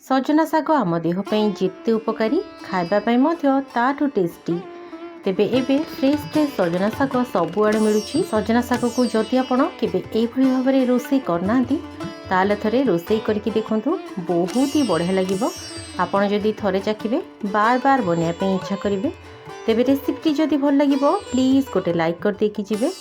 सजना शाग आम देहपाई जिते उपकारी खावाई ताठू टेस्टी तेबे एबे फ्रेश फ्रेश सजना शाग सबुआड़े मिलूँ। सजना शाग को जदि आप भाव में रोषे करना ताले थरे रोषे करके देखूँ बहुत ही बढ़िया लगे। आपड़ जदि थरे चाखिबे बार बार बनवाई इच्छा करेंगे। तेबे रेसिपी जदि भल लगे प्लीज गोटे लाइक कर देकी जिवे।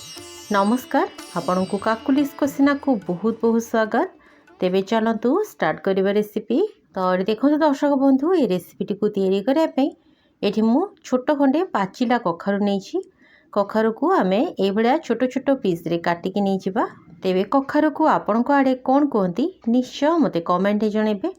नमस्कार, आपण को काकुलिस कोसिना को बहुत बहुत स्वागत। तेबे चलतु स्टार्ट करिबा रेसिपी। तो देखो दर्शक बंधु ये रेसिपी को तैयारी करने ये मु छोट खंडे पाचिला कखारु नहीं। कखारु को आम ये छोट छोट पीस रे काटिकी नहीं जावा। तेबे कखारु को आपण को आड़े कौन कहती निश्चय मते कमेंट जनइबे।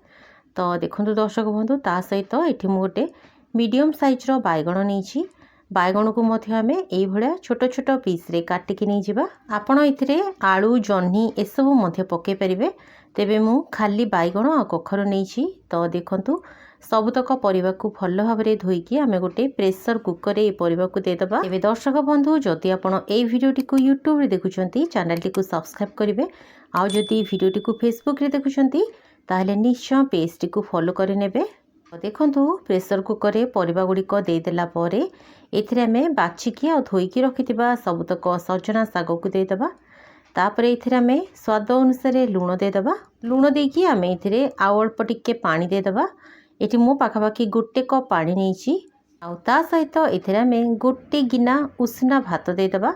तो देखो दर्शक बंधु ता सहित ये गोटे मीडियम साइज रो बैगण नहीं। बैगण को आम ये छोट छोट पीस रे काटिकी नहीं जावा। आपण इथिरे आलू जह्नी एसबू पकई पारे। तेबे मु खाली बैगण आ कखारु नहीं। तो देखंतु सबुतक परिबा को भल भाव में धोईकी आम गोटे प्रेसर कुकर ये परिबा को देदबा। तेबे दर्शक बंधु जदि आपण ए वीडियोटी को यूट्यूब रे देखुछंती चैनल टी को सब्सक्राइब करिवे। आ जदि वीडियोटी को फेसबुक रे देखुछंती ताहले निश्चय पेज टी को फॉलो करि नेबे। देखंतु प्रेसर कुकर रे परिबा गुडी को दे देला परे एथिरे आमे बाछिकी आ धोईकी रखिथिबा सबुतक सजना शाग को देदबा। तापर ये आम स्वाद अनुसार लुण देदबा। लुण देकी आम ये आउ अल्प टिके पानी देदबा। ये मो पाखापाखि गोटे कप पानी नहीं। आ सहित ये आम गोटे गिना उषना भात देदबा।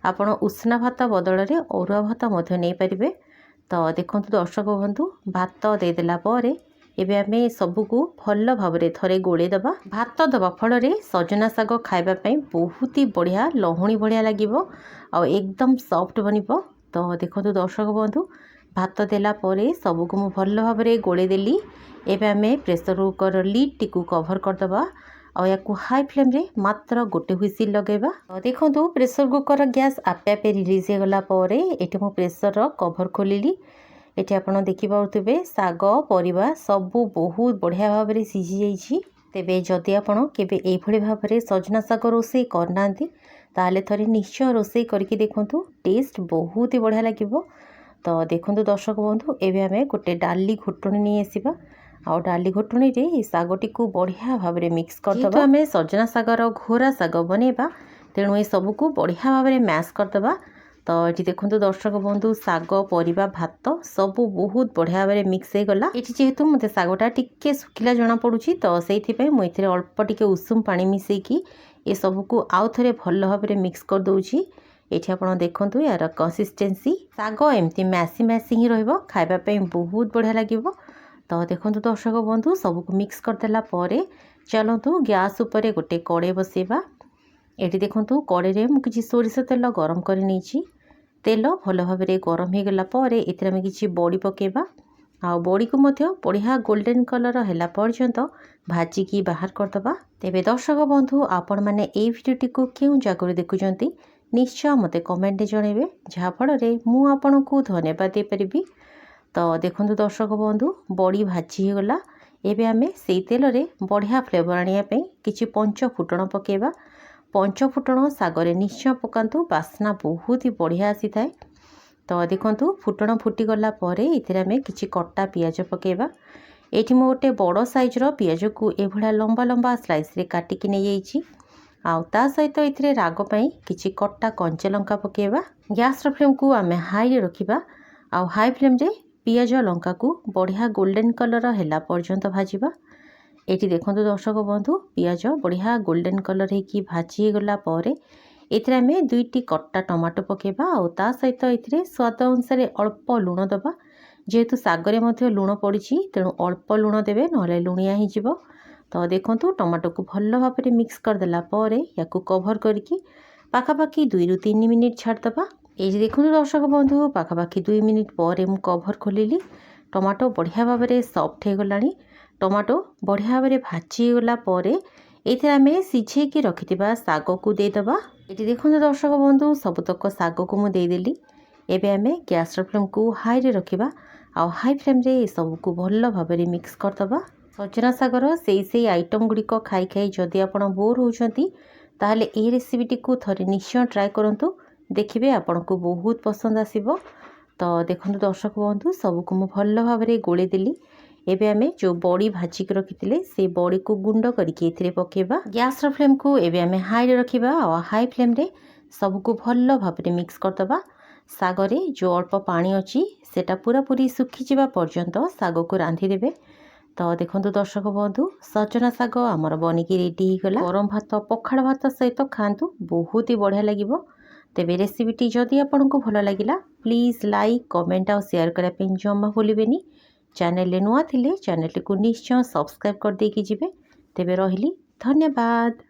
आपण उषना भात बदल में अरुआ भात नहीं पारे। तो देखो दर्शक बंधु भात देदेला एबे आम सबको भल भाव में थरे गोले दबा। भात दबा फल सजना शाग खावाई बहुत ही बढ़िया लहुणी बढ़िया लगे आ एकदम सॉफ्ट बनिबो। तो देखो दर्शक बंधु भात देला परे सबको मु भल भाव में गोले देली। एबे आमे प्रेसर कुकर लिड टी कभर करदबा आ या हाई फ्लेम रे मात्र गोटे हुइसिल लगेबा। तो देखो प्रेसर कुकर गैस आपे आपे रिलीज हो गला परे एठी मु प्रेसर कभर खोलिली। एठी आपण देखि पाउतबे शाग परिबा सबु बहुत बढ़िया भाव में सिझी जाइछि। तेबे जदि आपण केबे एई भली भाव में सजना शाग रोषे करनांती ताले थरे निश्चय रोषे करके देखंतु टेस्ट बहुत ही बढ़िया लगे। तो देखो दर्शक बंधु एबे आमे गोटे डाली घोटुणी नहीं आसीबा आ डाली घोटुणी रे शागटी को बढ़िया भाव में मिक्स करदबा। आमे सजना शागर घोरा शाग बनेबा तेणु ये सबको बढ़िया भाव में मैश करदबा। तो ये देखो दर्शक बंधु शाग परिबा भात सबू बहुत बढ़िया भाव में मिक्स हो गला। ये जेहेतु मते शागटा टिके सुखिला जना पड़ुछि तो सेइथि पई मु इथिरे अल्प टिके उषुम पानी मिसेकी ये सबको आउ थे भल भाव में मिक्स कर दूची। ये आपड़ देखु यार कंसिस्टेंसी शाग एमती मैसी मैसी ही रहिबो खाइबापई बहुत बढ़िया लगे। तो देखो दर्शक बंधु सबको मिक्स करदेला परे चलतु गैस उपरे गोटे कड़े बसेबा। ये देखु कड़े रे मु किछि सोरिष तेल गरम करि नेछि। तेल भल भाव में गरम हो गला परे एथिरे आमे किछि बड़ी पकेबा आ बड़ी को मध्य बढ़िया गोल्डन कलर हैला पर्यंत भाजिकी बाहर करदबा। तेबे दर्शक बंधु आपण माने ए वीडियोटी को क्यों जगह देखुचंती निश्चय मते कमेंट जनइबे जहा फल रे मु आपण को धन्यवाद दे परिबी। तो देखो दर्शक बंधु बड़ी भाजी हो गला। एबे आमे सेई तेल रे बढ़िया फ्लेवर आनिया पे किछि पंच फुटण पकेबा। पंच फुटण सागरे निश्चय पकांतु बास्ना बहुत ही बढ़िया आसी थाए। तो देखंतु फुटण फुटी गला परे इथिरे आमे किछि कट्टा पियाज पकेबा। एठी मो गोटे बड़ साइज रो पियाज को एभळा लंबा लंबा स्लाइस रे काटिकी नै जाइछि। आ ता सहित इथिरे राग पई किछि कट्टा कंचा लंका पकेबा। गैस रो फ्लेम को आमे हाई रे रखिबा आ हाई फ्लेम रे पियाज लंका को बढ़िया गोल्डन कलर हैला पर्यंत भाजिबा। एठी देखंतु दर्शक बंधु पियाज बढ़िया गोल्डन कलर हेकी भाजी गला परे एथिरे आमे दुईटी कट्टा टमाटो पकेबा आ ता सहित इथिरे स्वाद अनुसार अल्प लुण दबा। जेहेतु सागरे मध्य लुण पड़ी तेणु अल्प लुण देवे नहले लुणिया ही जीवो। तो देखंतु टमाटो को भल भाव में मिक्स करदेला परे याकू कभर करके पाखापाखि 2 ରୁ 3 मिनिट छाड़दबा। ये देखो दर्शक बंधु पाखापाखि 2 मिनिट पर मु कभर खोलिली। टमाटो बढ़िया भाव में सॉफ्ट हो गलानी। टमाटो बढ़िया भाव में भाजी गला परे एथिरे आमे सिझेकी रखिथिबा शाग को देदबा। ये देखो दर्शक बंधु सबुतक शाग को मु देदेली। एबे आमे गैस फ्लेम को हाई रे रखिबा आ हाई फ्लेम रे सबको भल भाव में मिक्स करदबा। सजना शागर से आइटम गुड़िक खाई खाई जदि आपण बोर होउछंती ताहले ए रेसिपीटी को थरे निश्चय ट्राए करंतु देखिबे आपण को बहुत पसंद आसीबो। तो देखंतु दर्शक बंधु सबको मु भल भाव में गोले देली। एबे आमे जो बड़ी भाजिक रखिथिले से बड़ी को गुंड करके एथिरे पकेबा। गैस रो फ्लेम को एबे आमे हाई रे रखिबा और हाई फ्लेम रे सबको भल भाबरे मिक्स करदबा। सागरे जो अल्प पानी अछि सेटा पूरा पूरी सुखी जिबा पर्यंत साग को रांधि देबे। तो देखंतु दर्शक बंधु सजना साग आमर बनिकी रेडी गला। गरम भात पखाड़ भात सहित खांतु बहुत ही बढ़िया लागिबो। तेबे रेसिपीटी जदि आपंको भल लगिला प्लीज लाइक कमेंट और शेयर करने जमा भूलिबेनी। चैनल नुआ थिले चैनल को निश्चय सब्सक्राइब कर देकी जिबे। तेबे रहिली धन्यवाद।